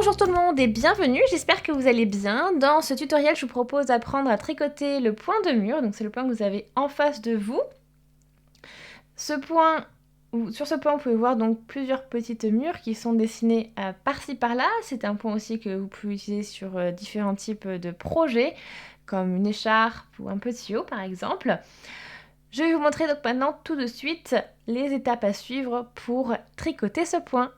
Bonjour tout le monde et bienvenue, j'espère que vous allez bien. Dans ce tutoriel, je vous propose d'apprendre à tricoter le point de mur, donc c'est le point que vous avez en face de vous. Sur ce point, vous pouvez voir donc plusieurs petites murs qui sont dessinés par-ci par-là. C'est un point aussi que vous pouvez utiliser sur différents types de projets, comme une écharpe ou un petit haut par exemple. Je vais vous montrer donc maintenant tout de suite les étapes à suivre pour tricoter ce point.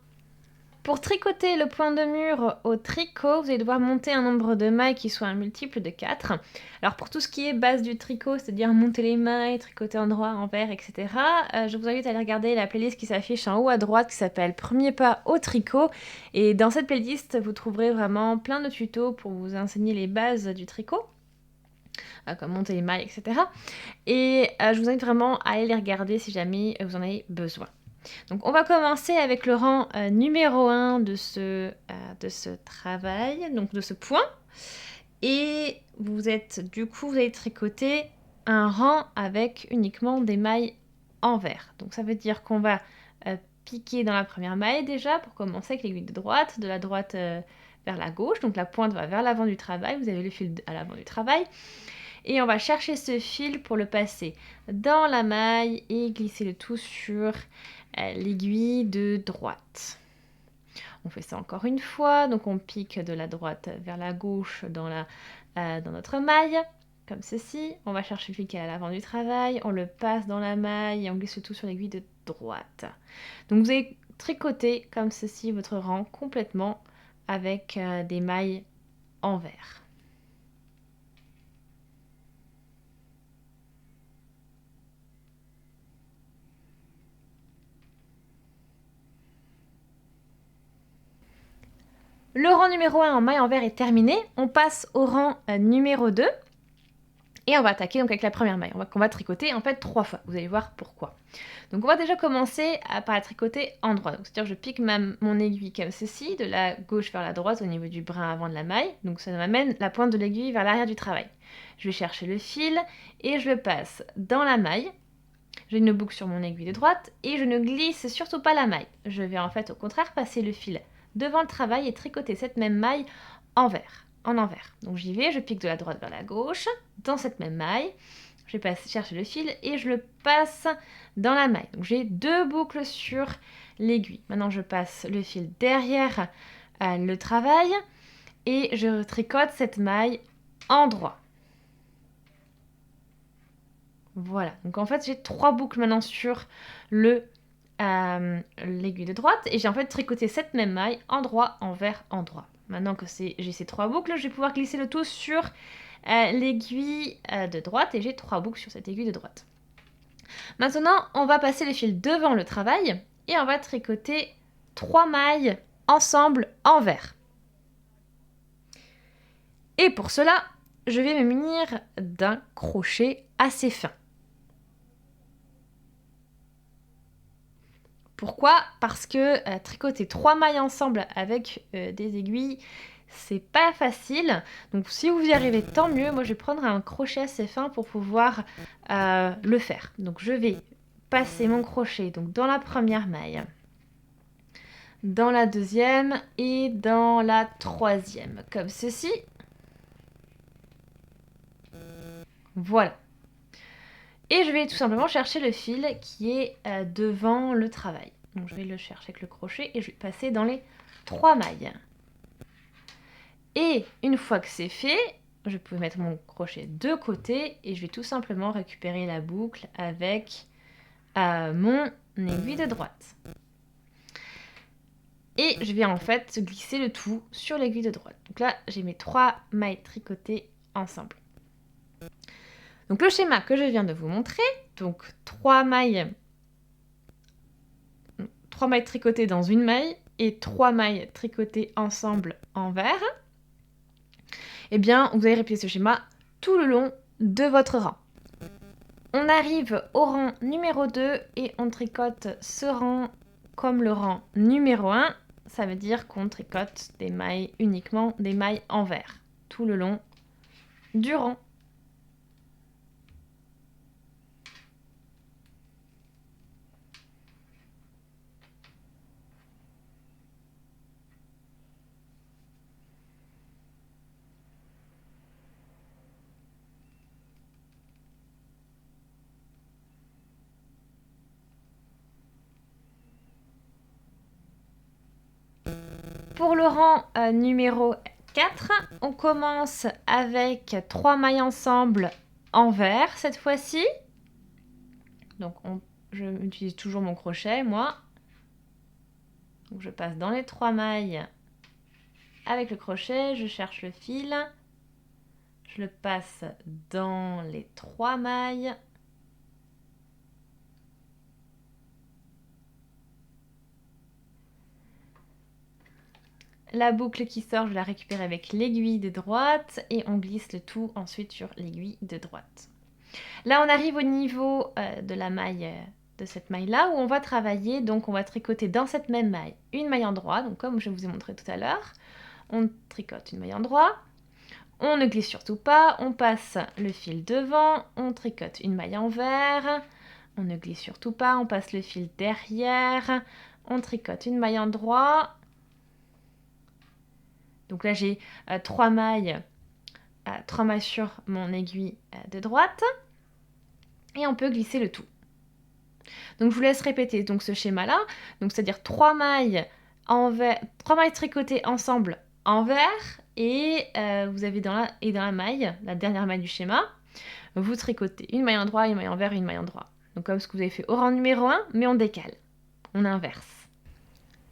Pour tricoter le point de mur au tricot, vous allez devoir monter un nombre de mailles qui soit un multiple de 4. Alors pour tout ce qui est base du tricot, c'est-à-dire monter les mailles, tricoter endroit, envers, etc., je vous invite à aller regarder la playlist qui s'affiche en haut à droite qui s'appelle Premier pas au tricot. Et dans cette playlist, vous trouverez vraiment plein de tutos pour vous enseigner les bases du tricot, comme monter les mailles, etc. Et je vous invite vraiment à aller les regarder si jamais vous en avez besoin. Donc on va commencer avec le rang numéro 1 de ce travail, donc de ce point. Et vous allez tricoter un rang avec uniquement des mailles envers. Donc ça veut dire qu'on va piquer dans la première maille déjà pour commencer avec l'aiguille de droite, de la droite vers la gauche. Donc la pointe va vers l'avant du travail, vous avez le fil à l'avant du travail. Et on va chercher ce fil pour le passer dans la maille et glisser le tout sur l'aiguille de droite. On fait ça encore une fois, donc on pique de la droite vers la gauche dans notre maille, comme ceci. On va chercher le fil qui est à l'avant du travail, on le passe dans la maille et on glisse le tout sur l'aiguille de droite. Donc vous allez tricoter comme ceci votre rang complètement avec des mailles envers. Le rang numéro 1 en maille envers est terminé. On passe au rang numéro 2. Et on va attaquer donc avec la première maille. On va tricoter en fait 3 fois. Vous allez voir pourquoi. Donc on va déjà commencer par la tricoter en droit. C'est-à-dire je pique mon aiguille comme ceci, de la gauche vers la droite au niveau du brin avant de la maille. Donc ça m'amène la pointe de l'aiguille vers l'arrière du travail. Je vais chercher le fil et je le passe dans la maille. J'ai une boucle sur mon aiguille de droite et je ne glisse surtout pas la maille. Je vais en fait au contraire passer le fil devant le travail et tricoter cette même maille en envers. Donc j'y vais, je pique de la droite vers la gauche, dans cette même maille, je vais chercher le fil et je le passe dans la maille. Donc j'ai 2 boucles sur l'aiguille. Maintenant je passe le fil derrière le travail et je tricote cette maille en droit. Voilà, donc en fait j'ai 3 boucles maintenant sur l'aiguille de droite et j'ai en fait tricoté cette même maille en droit, envers, en droit. Maintenant que j'ai ces 3 boucles, je vais pouvoir glisser le tout sur l'aiguille de droite et j'ai 3 boucles sur cette aiguille de droite. Maintenant, on va passer le fil devant le travail et on va tricoter 3 mailles ensemble envers. Et pour cela, je vais me munir d'un crochet assez fin. Pourquoi ? Parce que tricoter 3 mailles ensemble avec des aiguilles, c'est pas facile. Donc si vous y arrivez, tant mieux. Moi, je vais prendre un crochet assez fin pour pouvoir le faire. Donc je vais passer mon crochet donc, dans la première maille, dans la deuxième et dans la troisième, comme ceci. Voilà. Et je vais tout simplement chercher le fil qui est devant le travail. Donc je vais le chercher avec le crochet et je vais passer dans les 3 mailles. Et une fois que c'est fait, je peux mettre mon crochet de côté et je vais tout simplement récupérer la boucle avec mon aiguille de droite. Et je vais en fait glisser le tout sur l'aiguille de droite. Donc là, j'ai mes 3 mailles tricotées ensemble. Donc le schéma que je viens de vous montrer, donc 3 mailles tricotées dans une maille et 3 mailles tricotées ensemble envers, eh bien, vous allez répéter ce schéma tout le long de votre rang. On arrive au rang numéro 2 et on tricote ce rang comme le rang numéro 1. Ça veut dire qu'on tricote uniquement des mailles envers tout le long du rang. le rang numéro 4, on commence avec 3 mailles ensemble en vert cette fois-ci. Donc je utilise toujours mon crochet moi. Donc je passe dans les 3 mailles avec le crochet, je cherche le fil, je le passe dans les 3 mailles. La boucle qui sort, je la récupère avec l'aiguille de droite et on glisse le tout ensuite sur l'aiguille de droite. Là, on arrive au niveau de la maille, de cette maille-là où on va travailler. Donc, on va tricoter dans cette même maille une maille en droit, donc comme je vous ai montré tout à l'heure. On tricote une maille en droit, on ne glisse surtout pas, on passe le fil devant, on tricote une maille en vert, on ne glisse surtout pas, on passe le fil derrière, on tricote une maille en droit. Donc là, j'ai 3 mailles sur mon aiguille de droite. Et on peut glisser le tout. Donc je vous laisse répéter donc ce schéma-là. Donc c'est-à-dire 3 mailles tricotées ensemble en vert. Et vous avez dans la maille, la dernière maille du schéma, vous tricotez une maille en droit, une maille en vert et une maille en droit. Donc comme ce que vous avez fait au rang numéro 1, mais on décale. On inverse.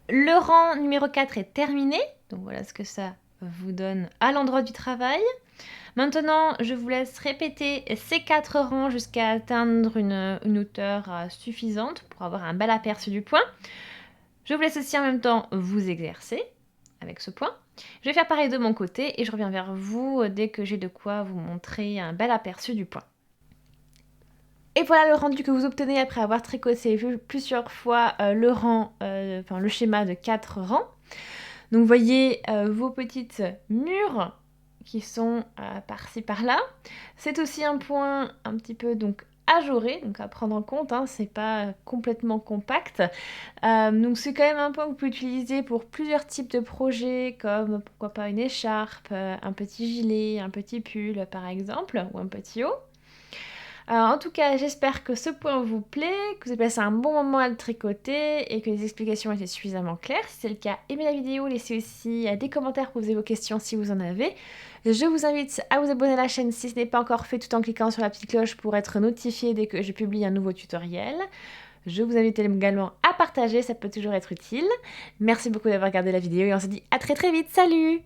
Le rang numéro 4 est terminé. Donc voilà ce que ça vous donne à l'endroit du travail. Maintenant, je vous laisse répéter ces 4 rangs jusqu'à atteindre une hauteur suffisante pour avoir un bel aperçu du point. Je vous laisse aussi en même temps vous exercer avec ce point. Je vais faire pareil de mon côté et je reviens vers vous dès que j'ai de quoi vous montrer un bel aperçu du point. Et voilà le rendu que vous obtenez après avoir tricoté plusieurs fois le schéma de 4 rangs. Donc vous voyez vos petites murs qui sont par-ci par-là. C'est aussi un point un petit peu donc ajouré, donc à prendre en compte, hein, c'est pas complètement compact. Donc c'est quand même un point que vous pouvez utiliser pour plusieurs types de projets, comme pourquoi pas une écharpe, un petit gilet, un petit pull par exemple, ou un petit haut. En tout cas, j'espère que ce point vous plaît, que vous avez passé un bon moment à le tricoter et que les explications étaient suffisamment claires. Si c'est le cas, aimez la vidéo, laissez aussi des commentaires pour poser vos questions si vous en avez. Je vous invite à vous abonner à la chaîne si ce n'est pas encore fait, tout en cliquant sur la petite cloche pour être notifié dès que je publie un nouveau tutoriel. Je vous invite également à partager, ça peut toujours être utile. Merci beaucoup d'avoir regardé la vidéo et on se dit à très vite, salut!